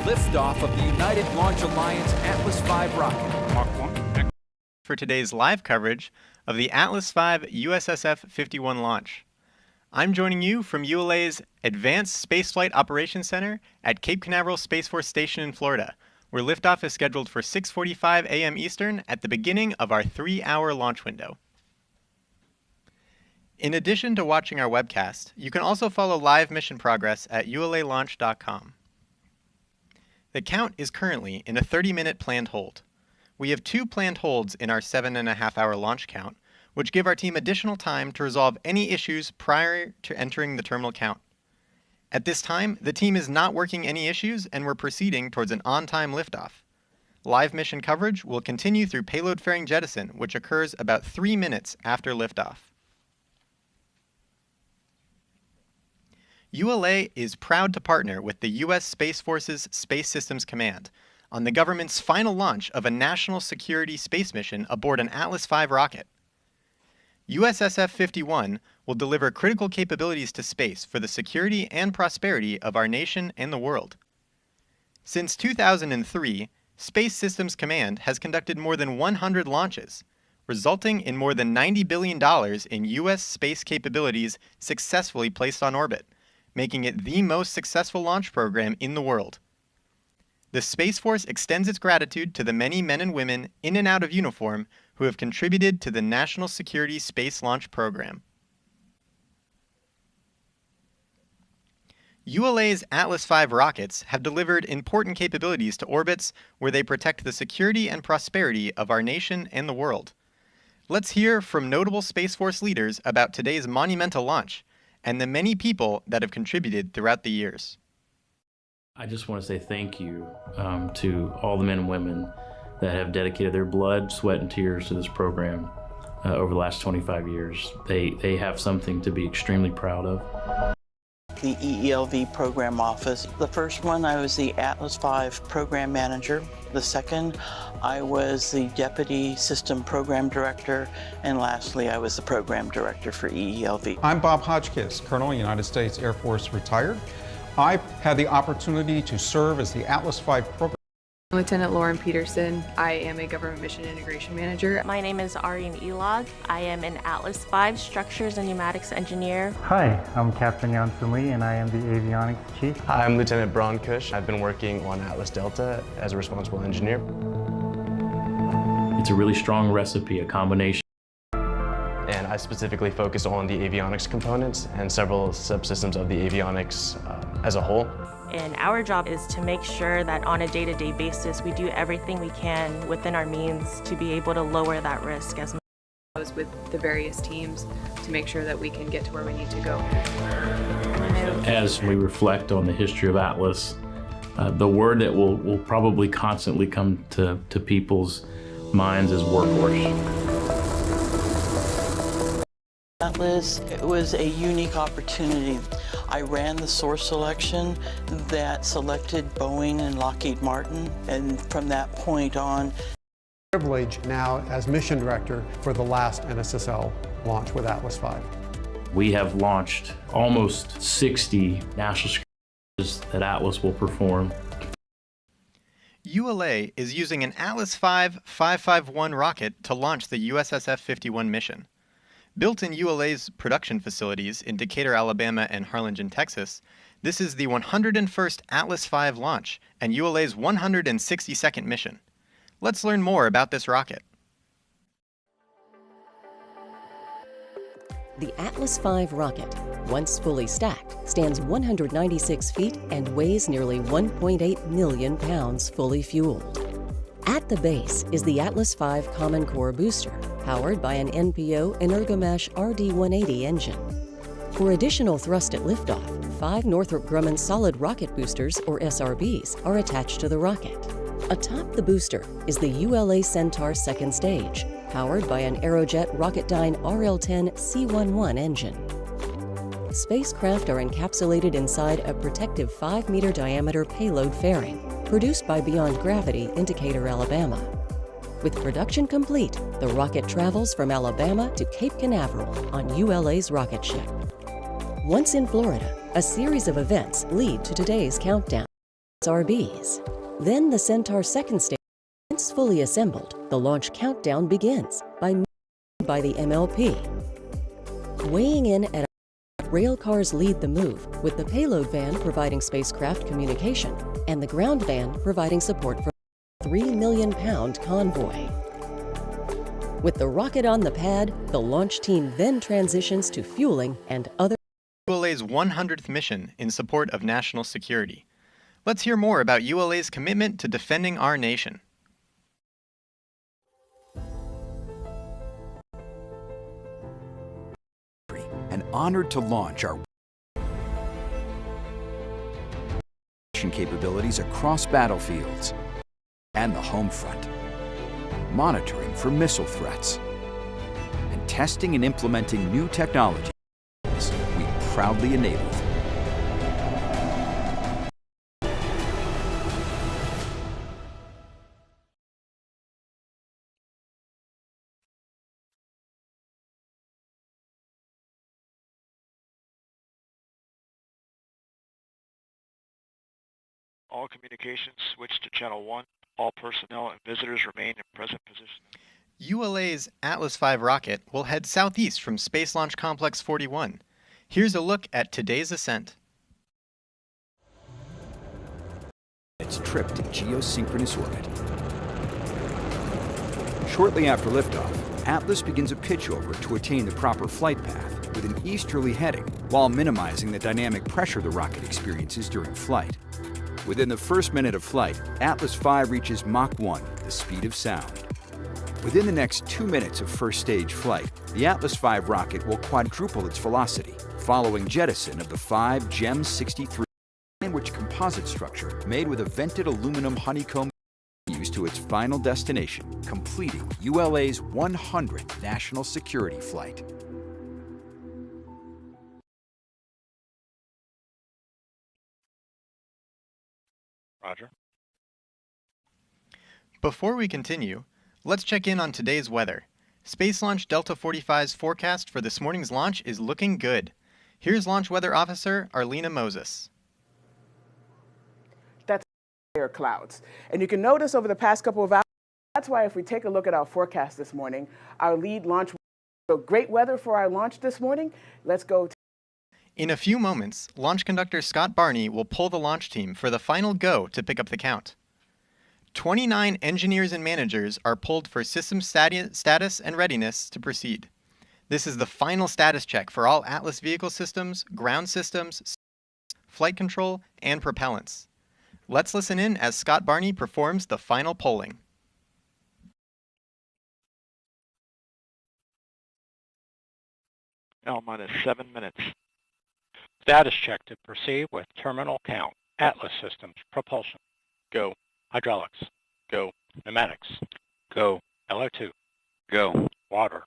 liftoff of the United Launch Alliance Atlas V rocket. Mach 1. For today's live coverage of the Atlas V USSF-51 launch. I'm joining you from ULA's Advanced Spaceflight Operations Center at Cape Canaveral Space Force Station in Florida, where liftoff is scheduled for 6:45 a.m. Eastern at the beginning of our 3-hour launch window. In addition to watching our webcast, you can also follow live mission progress at ulalaunch.com. The count is currently in a 30-minute planned hold. We have 2 planned holds in our 7.5-hour launch count, which give our team additional time to resolve any issues prior to entering the terminal count. At this time, the team is not working any issues and we're proceeding towards an on-time liftoff. Live mission coverage will continue through payload fairing jettison, which occurs about 3 minutes after liftoff. ULA is proud to partner with the U.S. Space Force's Space Systems Command on the government's final launch of a national security space mission aboard an Atlas V rocket. USSF-51 will deliver critical capabilities to space for the security and prosperity of our nation and the world. Since 2003, Space Systems Command has conducted more than 100 launches, resulting in more than $90 billion in U.S. space capabilities successfully placed on orbit, making it the most successful launch program in the world. The Space Force extends its gratitude to the many men and women in and out of uniform who have contributed to the National Security Space Launch Program. ULA's Atlas V rockets have delivered important capabilities to orbits where they protect the security and prosperity of our nation and the world. Let's hear from notable Space Force leaders about today's monumental launch and the many people that have contributed throughout the years. I just want to say thank you to all the men and women that have dedicated their blood, sweat, and tears to this program over the last 25 years. They have something to be extremely proud of. The EELV program office. The first one, I was the Atlas V program manager. The second, I was the deputy system program director. And lastly, I was the program director for EELV. I'm Bob Hotchkiss, Colonel, United States Air Force, retired. I had the opportunity to serve as the Atlas V program. Lieutenant Lauren Peterson. I am a Government Mission Integration Manager. My name is Arian Elog. I am an Atlas V Structures and Pneumatics Engineer. Hi, I'm Captain Jansen Lee and I am the Avionics Chief. I'm Lieutenant Braun Kush. I've been working on Atlas Delta as a responsible engineer. It's a really strong recipe, a combination. And I specifically focus on the avionics components and several subsystems of the avionics as a whole. And our job is to make sure that on a day-to-day basis, we do everything we can within our means to be able to lower that risk as much. I was with the various teams to make sure that we can get to where we need to go. As we reflect on the history of Atlas, the word that will probably constantly come to people's minds is workhorse. Atlas, it was a unique opportunity. I ran the source selection that selected Boeing and Lockheed Martin, and from that point on, privilege now as mission director for the last NSSL launch with Atlas V. We have launched almost 60 national security missions that Atlas will perform. ULA is using an Atlas V 551 rocket to launch the USSF-51 mission. Built in ULA's production facilities in Decatur, Alabama and Harlingen, Texas, this is the 101st Atlas V launch and ULA's 162nd mission. Let's learn more about this rocket. The Atlas V rocket, once fully stacked, stands 196 feet and weighs nearly 1.8 million pounds fully fueled. At the base is the Atlas V Common Core booster, powered by an NPO Energomesh RD-180 engine. For additional thrust at liftoff, 5 Northrop Grumman solid rocket boosters, or SRBs, are attached to the rocket. Atop the booster is the ULA Centaur second stage, powered by an Aerojet Rocketdyne RL-10 C11 engine. Spacecraft are encapsulated inside a protective 5-meter diameter payload fairing, produced by Beyond Gravity in Decatur, Alabama. With production complete, the rocket travels from Alabama to Cape Canaveral on ULA's rocket ship. Once in Florida, a series of events lead to today's countdown. SRBs. Then the Centaur second stage. Once fully assembled, the launch countdown begins by the MLP. Weighing in at rail cars lead the move, with the payload van providing spacecraft communication and the ground van providing support for a 3 million pound convoy. With the rocket on the pad, the launch team then transitions to fueling and other ULA's 100th mission in support of national security. Let's hear more about ULA's commitment to defending our nation. And honored to launch our capabilities across battlefields and the home front, monitoring for missile threats, and testing and implementing new technologies we proudly enabled. All communications switch to Channel 1. All personnel and visitors remain in present position. ULA's Atlas V rocket will head southeast from Space Launch Complex 41. Here's a look at today's ascent. Its trip to geosynchronous orbit. Shortly after liftoff, Atlas begins a pitchover to attain the proper flight path with an easterly heading while minimizing the dynamic pressure the rocket experiences during flight. Within the first minute of flight, Atlas V reaches Mach 1, the speed of sound. Within the next 2 minutes of first stage flight, the Atlas V rocket will quadruple its velocity, following jettison of the 5 GEM 63 sandwich composite structure made with a vented aluminum honeycomb used to its final destination, completing ULA's 100th national security flight. Roger. Before we continue, let's check in on today's weather. Space Launch Delta 45's forecast for this morning's launch is looking good. Here's Launch Weather Officer Arlena Moses. That's air clouds. And you can notice over the past couple of hours, that's why if we take a look at our forecast this morning, our lead launch, so great weather for our launch this morning. Let's go. In a few moments, launch conductor Scott Barney will pull the launch team for the final go to pick up the count. 29 engineers and managers are pulled for system status and readiness to proceed. This is the final status check for all Atlas vehicle systems, ground systems, flight control, and propellants. Let's listen in as Scott Barney performs the final polling. L minus 7 minutes. Status check to proceed with terminal count. Atlas systems, propulsion. Go. Hydraulics. Go. Pneumatics. Go. LO2. Go. Water.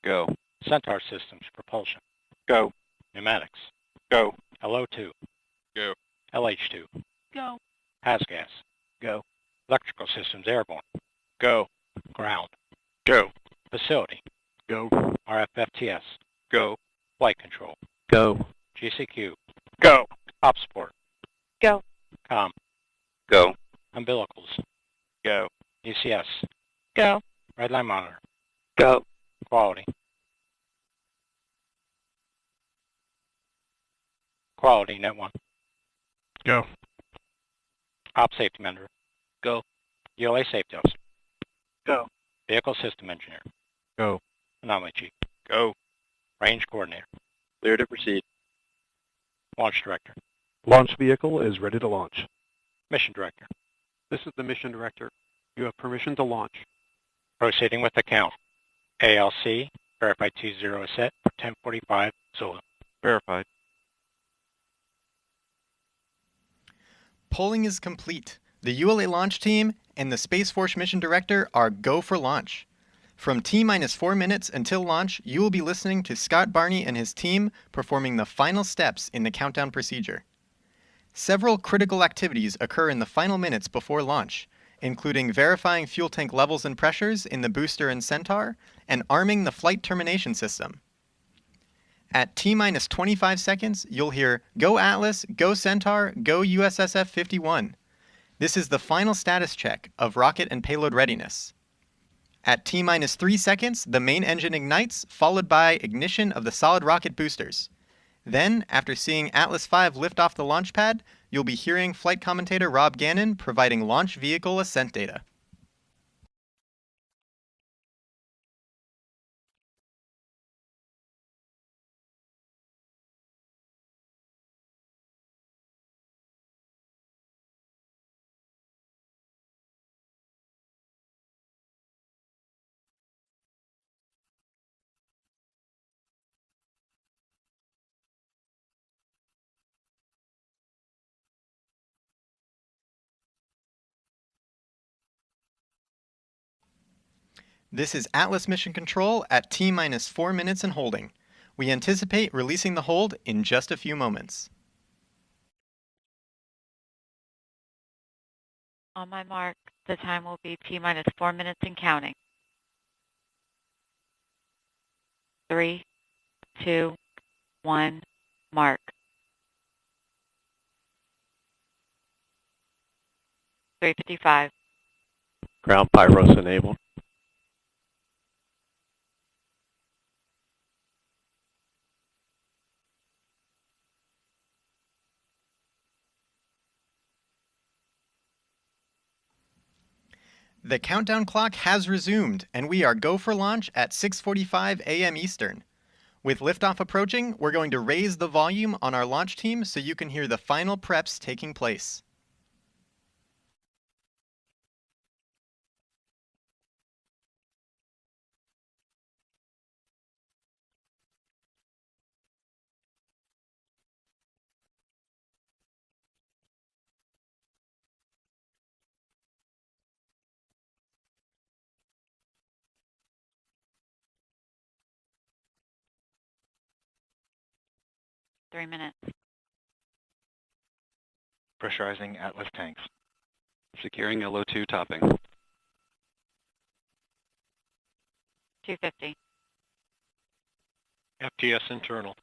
Go. Centaur systems, propulsion. Go. Pneumatics. Go. LO2. Go. LH2. Go. Has gas. Go. Electrical systems, airborne. Go. Ground. Go. Facility. Go. RFFTS. Go. Flight control. Go. GCQ. Go. Top support. Go. Com. Go. Umbilicals. Go. UCS. Go. Redline monitor. Go. Quality. Quality, net 1. Go. Op safety manager. Go. ULA safety officer. Go. Vehicle system engineer. Go. Anomaly chief. Go. Range coordinator. Clear to proceed. Launch director. Launch vehicle is ready to launch. Mission director. This is the mission director. You have permission to launch. Proceeding with the count. ALC, verified 20 set for 1045 Zulu. Verified. Polling is complete. The ULA launch team and the Space Force mission director are go for launch. From T-minus 4 minutes until launch, you will be listening to Scott Barney and his team performing the final steps in the countdown procedure. Several critical activities occur in the final minutes before launch, including verifying fuel tank levels and pressures in the booster and Centaur, and arming the flight termination system. At T-minus 25 seconds, you'll hear, "Go Atlas, go Centaur, go USSF-51." This is the final status check of rocket and payload readiness. At T-minus 3 seconds, the main engine ignites, followed by ignition of the solid rocket boosters. Then, after seeing Atlas V lift off the launch pad, you'll be hearing flight commentator Rob Gannon providing launch vehicle ascent data. This is Atlas Mission Control at T-minus 4 minutes and holding. We anticipate releasing the hold in just a few moments. On my mark, the time will be T-minus 4 minutes and counting. 3, 2, 1, mark. 3:55. Ground pyros enabled. The countdown clock has resumed, and we are go for launch at 6:45 a.m. Eastern. With liftoff approaching, we're going to raise the volume on our launch team so you can hear the final preps taking place. Three minutes. Pressurizing Atlas tanks. Securing LO2 topping. 250. FTS internal.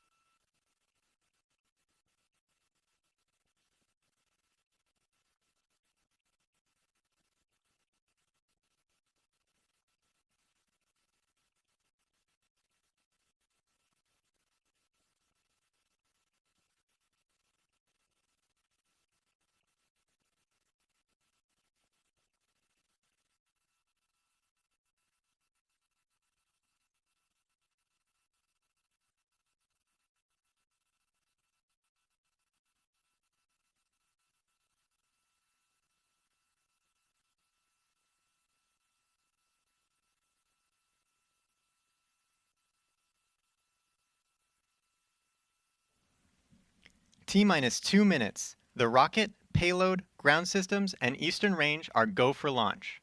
T-minus 2 minutes. The rocket, payload, ground systems, and eastern range are go for launch.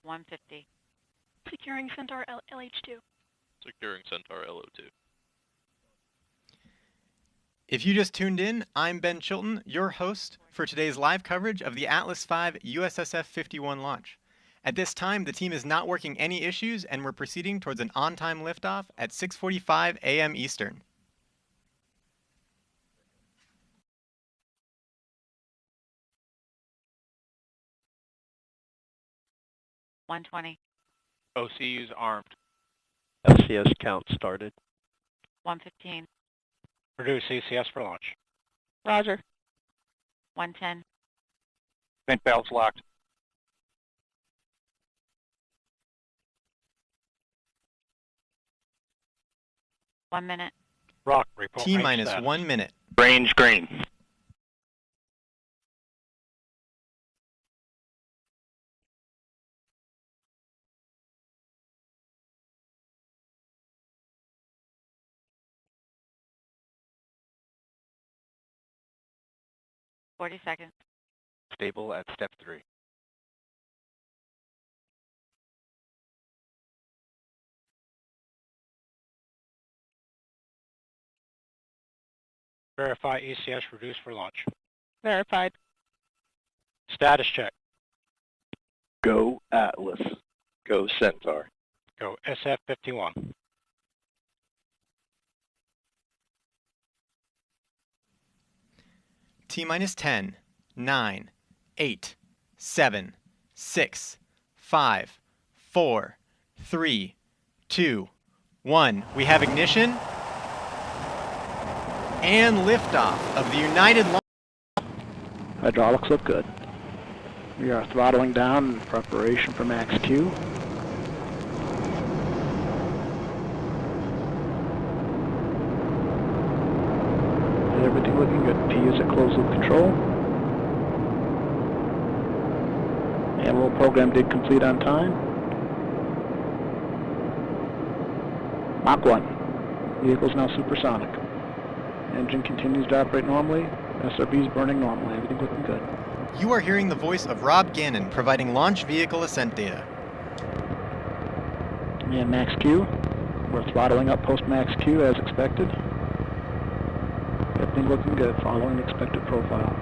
150. Securing Centaur LH2. Securing Centaur LO2. If you just tuned in, I'm Ben Chilton, your host for today's live coverage of the Atlas V USSF-51 launch. At this time, the team is not working any issues, and we're proceeding towards an on-time liftoff at 6:45 a.m. Eastern. $120. OCU's armed. FCS count started. 115. Produce CCS for launch. Roger. 110. Vent valves locked. One minute. Rock, report T-minus range 1 minute. Range green. $40 seconds. Stable at step 3. Verify ECS reduced for launch. Verified. Status check. Go Atlas. Go Centaur. Go SF-51. T-minus 10, 9, 8, 7, 6, 5, 4, 3, 2, 1. We have ignition and liftoff of the United Launch. Hydraulics look good. We are throttling down in preparation for max Q. Everything looking good. P is at closed loop control. And roll program did complete on time. Mach 1. Vehicle's now supersonic. Engine continues to operate normally. SRBs burning normally. Everything looking good. You are hearing the voice of Rob Gannon providing launch vehicle ascent data. And max Q. We're throttling up post max Q as expected. Everything looking good, following the expected profile.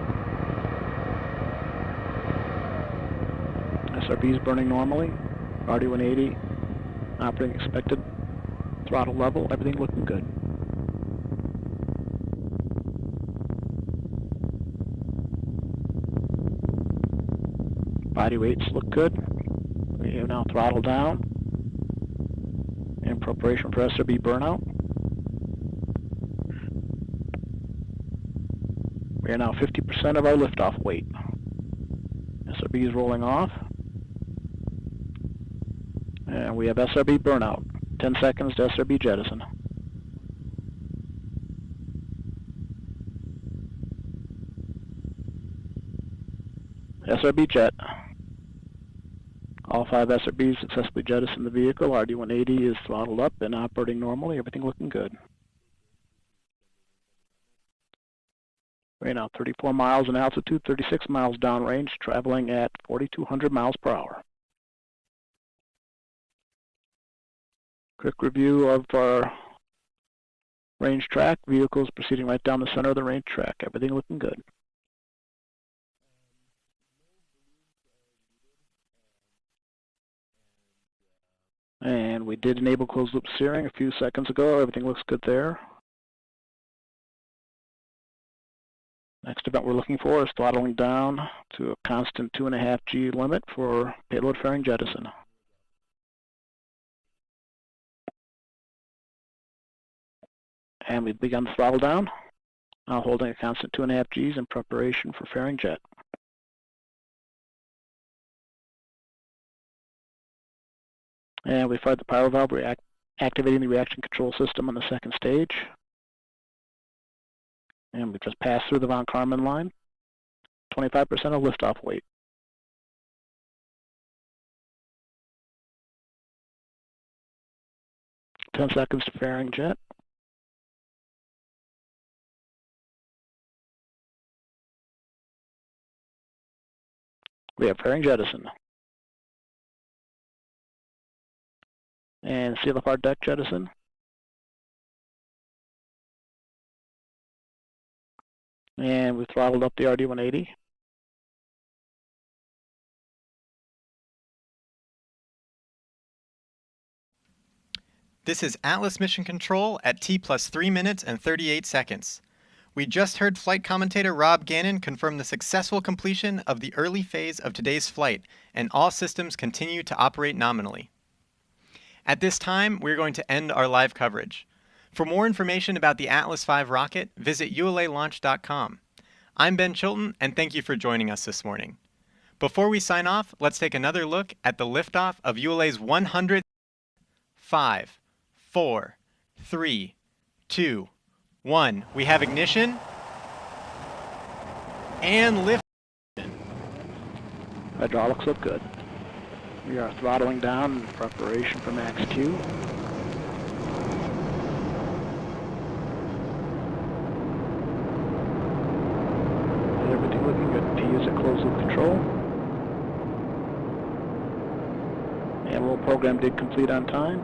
SRBs burning normally. RD-180 operating expected throttle level. Everything looking good. Body weights look good. We have now throttled down in preparation for SRB burnout. We are now 50% of our liftoff weight. SRB is rolling off. And we have SRB burnout. 10 seconds to SRB jettison. SRB jet. All 5 SRBs successfully jettisoned the vehicle. RD-180 is throttled up and operating normally. Everything looking good. We're now 34 miles in altitude, 36 miles downrange, traveling at 4,200 miles per hour. Quick review of our range track. Vehicles proceeding right down the center of the range track. Everything looking good. And we did enable closed loop steering a few seconds ago. Everything looks good there. Next event we're looking for is throttling down to a constant 2.5 G limit for payload fairing jettison. And we've begun the throttle down, now holding a constant 2.5 Gs in preparation for fairing jet. And we fired the power valve, activating the reaction control system on the second stage. And we just passed through the von Karman line. 25% of liftoff weight. Ten seconds to fairing jet. We have fairing jettison. And CLFR deck jettison. And we throttled up the RD-180. This is Atlas Mission Control at T+3 minutes and 38 seconds. We just heard flight commentator Rob Gannon confirm the successful completion of the early phase of today's flight, and all systems continue to operate nominally. At this time, we're going to end our live coverage. For more information about the Atlas V rocket, visit ulalaunch.com. I'm Ben Chilton, and thank you for joining us this morning. Before we sign off, let's take another look at the liftoff of ULA's 100th. 5, 4, 3, 2, 1. We have ignition and lift. Hydraulics look good. We are throttling down in preparation for max Q. Everything looking good. P is at closed loop control. And roll program did complete on time.